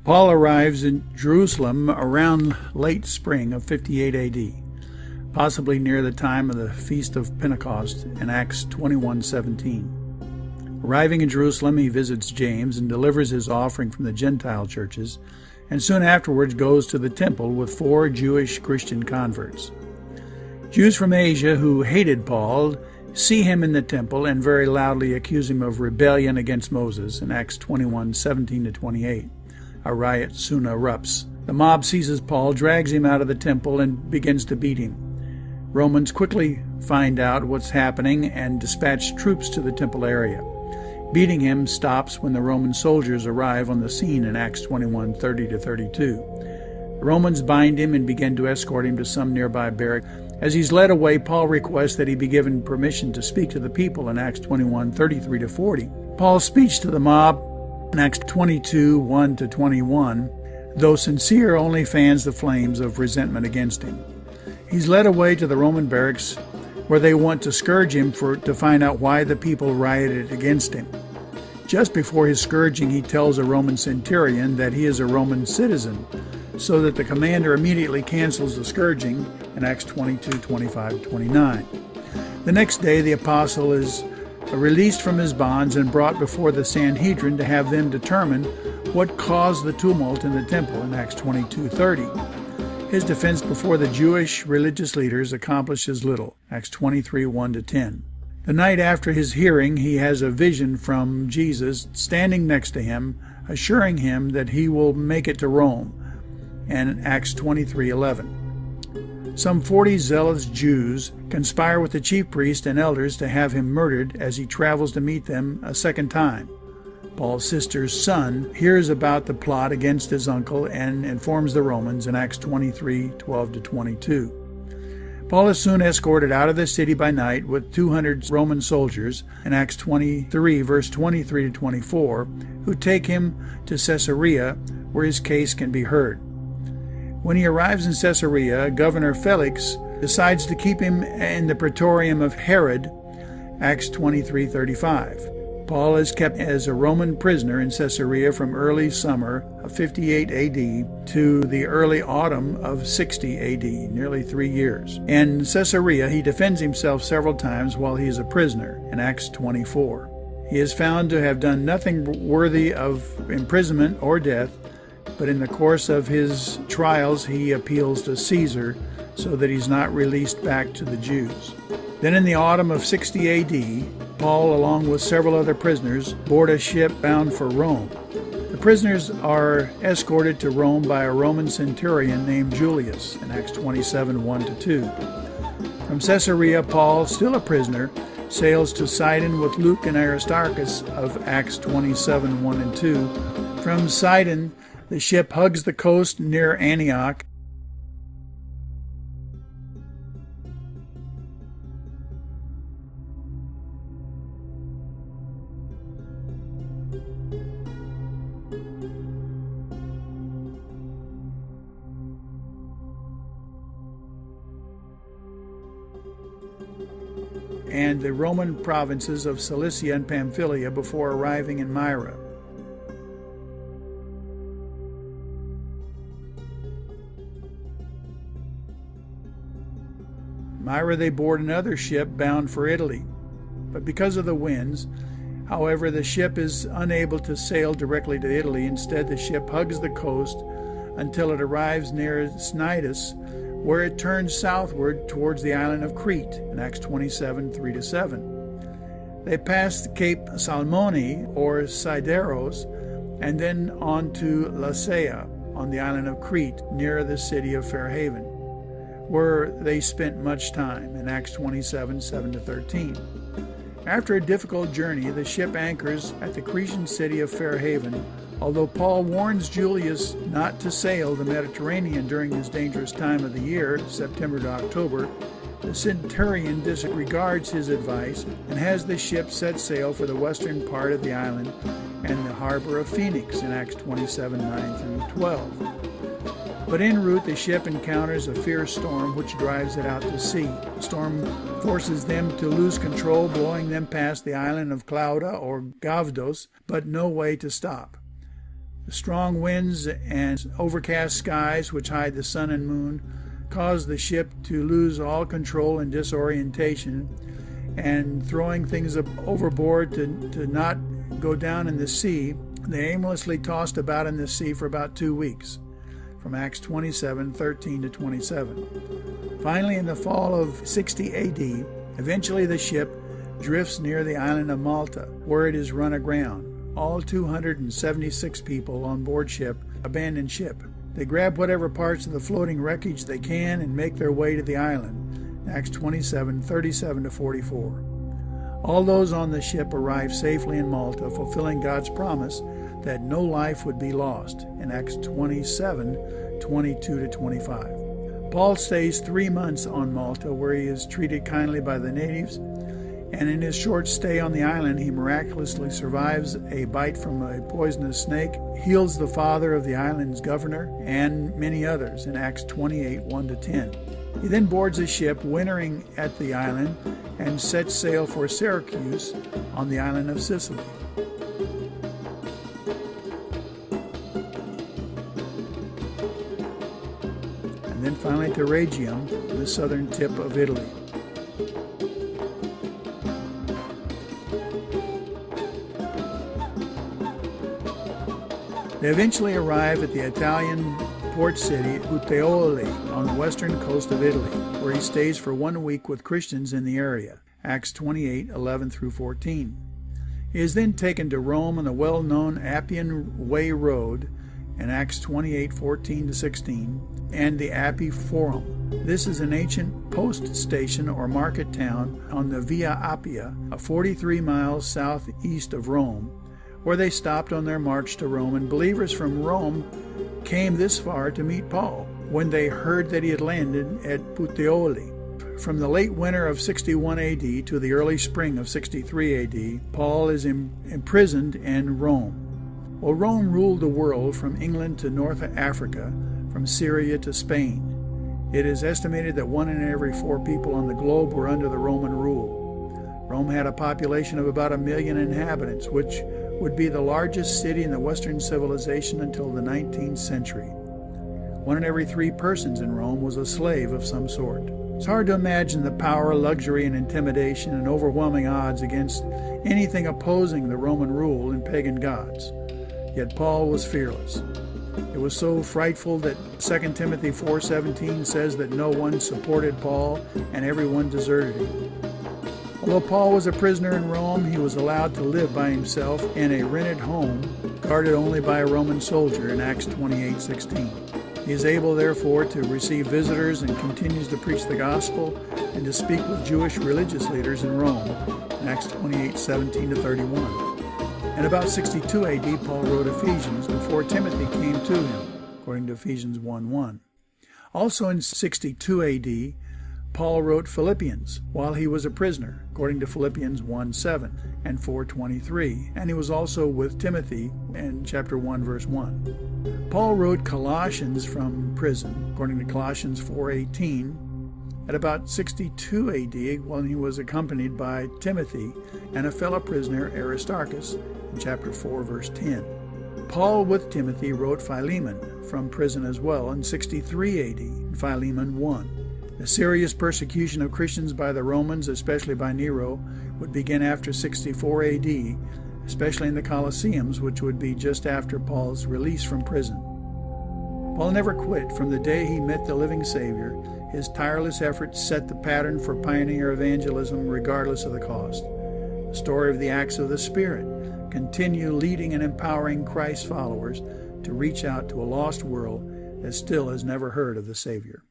Paul arrives in Jerusalem around late spring of 58 AD, possibly near the time of the Feast of Pentecost in Acts 21:17. Arriving in Jerusalem, he visits James and delivers his offering from the Gentile churches, and soon afterwards goes to the temple with 4 Jewish Christian converts. Jews from Asia who hated Paul see him in the temple and very loudly accuse him of rebellion against Moses in Acts 21:17-28. A riot soon erupts. The mob seizes Paul, drags him out of the temple, and begins to beat him. Romans quickly find out what's happening and dispatch troops to the temple area. Beating him stops when the Roman soldiers arrive on the scene in Acts 21:30-32. The Romans bind him and begin to escort him to some nearby barrack. As he's led away, Paul requests that he be given permission to speak to the people in Acts 21:33-40. Paul's speech to the mob in Acts 22:1-21, though sincere, only fans the flames of resentment against him. He's led away to the Roman barracks where they want to scourge him to find out why the people rioted against him. Just before his scourging, he tells a Roman centurion that he is a Roman citizen, so that the commander immediately cancels the scourging in Acts 22:25-29. The next day, the apostle is released from his bonds and brought before the Sanhedrin to have them determine what caused the tumult in the temple in Acts 22:30. His defense before the Jewish religious leaders accomplishes little, Acts 23:1-10. The night after his hearing, he has a vision from Jesus standing next to him, assuring him that he will make it to Rome, and Acts 23:11. Some 40 zealous Jews conspire with the chief priests and elders to have him murdered as he travels to meet them a second time. Paul's sister's son hears about the plot against his uncle and informs the Romans in Acts 23:12-22. Paul is soon escorted out of the city by night with 200 Roman soldiers in Acts 23, verse 23-24, who take him to Caesarea, where his case can be heard. When he arrives in Caesarea, Governor Felix decides to keep him in the praetorium of Herod, Acts 23:35. Paul is kept as a Roman prisoner in Caesarea from early summer of 58 AD to the early autumn of 60 AD, nearly 3 years. In Caesarea, he defends himself several times while he is a prisoner in Acts 24. He is found to have done nothing worthy of imprisonment or death, but in the course of his trials, he appeals to Caesar so that he's not released back to the Jews. Then in the autumn of 60 AD, Paul, along with several other prisoners, board a ship bound for Rome. The prisoners are escorted to Rome by a Roman centurion named Julius in Acts 27:1-2. From Caesarea, Paul, still a prisoner, sails to Sidon with Luke and Aristarchus of Acts 27:1-2. From Sidon, the ship hugs the coast near Antioch. And the Roman provinces of Cilicia and Pamphylia before arriving in Myra. Myra they board another ship bound for Italy, but because of the winds, however, the ship is unable to sail directly to Italy. Instead, the ship hugs the coast until it arrives near Cnidus, where it turns southward towards the island of Crete in Acts 27:3-7. They pass Cape Salmone or Sideros and then on to Lasea on the island of Crete near the city of Fair Haven, where they spent much time in Acts 27:7-13. After a difficult journey, the ship anchors at the Cretan city of Fair Haven. Although Paul warns Julius not to sail the Mediterranean during this dangerous time of the year, September to October, the centurion disregards his advice and has the ship set sail for the western part of the island and the harbor of Phoenix in Acts 27:9-12. But en route, the ship encounters a fierce storm which drives it out to sea. The storm forces them to lose control, blowing them past the island of Clauda or Gavdos, but no way to stop. The strong winds and overcast skies, which hide the sun and moon, caused the ship to lose all control and disorientation, and throwing things overboard to not go down in the sea, they aimlessly tossed about in the sea for about 2 weeks, from Acts 27:13 to 27. Finally, in the fall of 60 AD, eventually the ship drifts near the island of Malta, where it is run aground. All 276 people on board ship abandon ship. They grab whatever parts of the floating wreckage they can and make their way to the island. Acts 27:37 to 44. All those on the ship arrive safely in Malta, fulfilling God's promise that no life would be lost in Acts 27:22 to 25. Paul stays 3 months on Malta, where he is treated kindly by the natives, and in his short stay on the island, he miraculously survives a bite from a poisonous snake, heals the father of the island's governor, and many others in Acts 28:1 to 10. He then boards a ship wintering at the island and sets sail for Syracuse on the island of Sicily. And then finally to Rhegium, the southern tip of Italy. They eventually arrive at the Italian port city Puteoli on the western coast of Italy, where he stays for 1 week with Christians in the area, Acts 28:11 through 14. He is then taken to Rome on the well-known Appian Way Road in Acts 28:14 to 16, and the Appii Forum. This is an ancient post station or market town on the Via Appia, 43 miles southeast of Rome, where they stopped on their march to Rome, and believers from Rome came this far to meet Paul when they heard that he had landed at Puteoli. From the late winter of 61 AD to the early spring of 63 AD, Paul is imprisoned in Rome. Well, Rome ruled the world from England to North Africa, from Syria to Spain. It is estimated that 1 in every 4 people on the globe were under the Roman rule. Rome had a population of about 1 million inhabitants, which would be the largest city in the Western civilization until the 19th century. 1 in every 3 persons in Rome was a slave of some sort. It's hard to imagine the power, luxury, and intimidation and overwhelming odds against anything opposing the Roman rule and pagan gods. Yet Paul was fearless. It was so frightful that 2 Timothy 4:17 says that no one supported Paul and everyone deserted him. Although Paul was a prisoner in Rome, he was allowed to live by himself in a rented home, guarded only by a Roman soldier in Acts 28:16. He is able, therefore, to receive visitors and continues to preach the gospel and to speak with Jewish religious leaders in Rome in Acts 28:17 to 31. In about 62 AD, Paul wrote Ephesians before Timothy came to him, according to Ephesians 1:1. Also in 62 AD, Paul wrote Philippians while he was a prisoner, according to Philippians 1:7 and 4:23, and he was also with Timothy in chapter 1, verse 1. Paul wrote Colossians from prison, according to Colossians 4:18, at about 62 AD, when he was accompanied by Timothy and a fellow prisoner, Aristarchus, in chapter 4, verse 10. Paul, with Timothy, wrote Philemon from prison as well in 63 AD, in Philemon 1. The serious persecution of Christians by the Romans, especially by Nero, would begin after 64 AD, especially in the Colosseums, which would be just after Paul's release from prison. Paul never quit from the day he met the living Savior. His tireless efforts set the pattern for pioneer evangelism regardless of the cost. The story of the acts of the Spirit continue leading and empowering Christ's followers to reach out to a lost world that still has never heard of the Savior.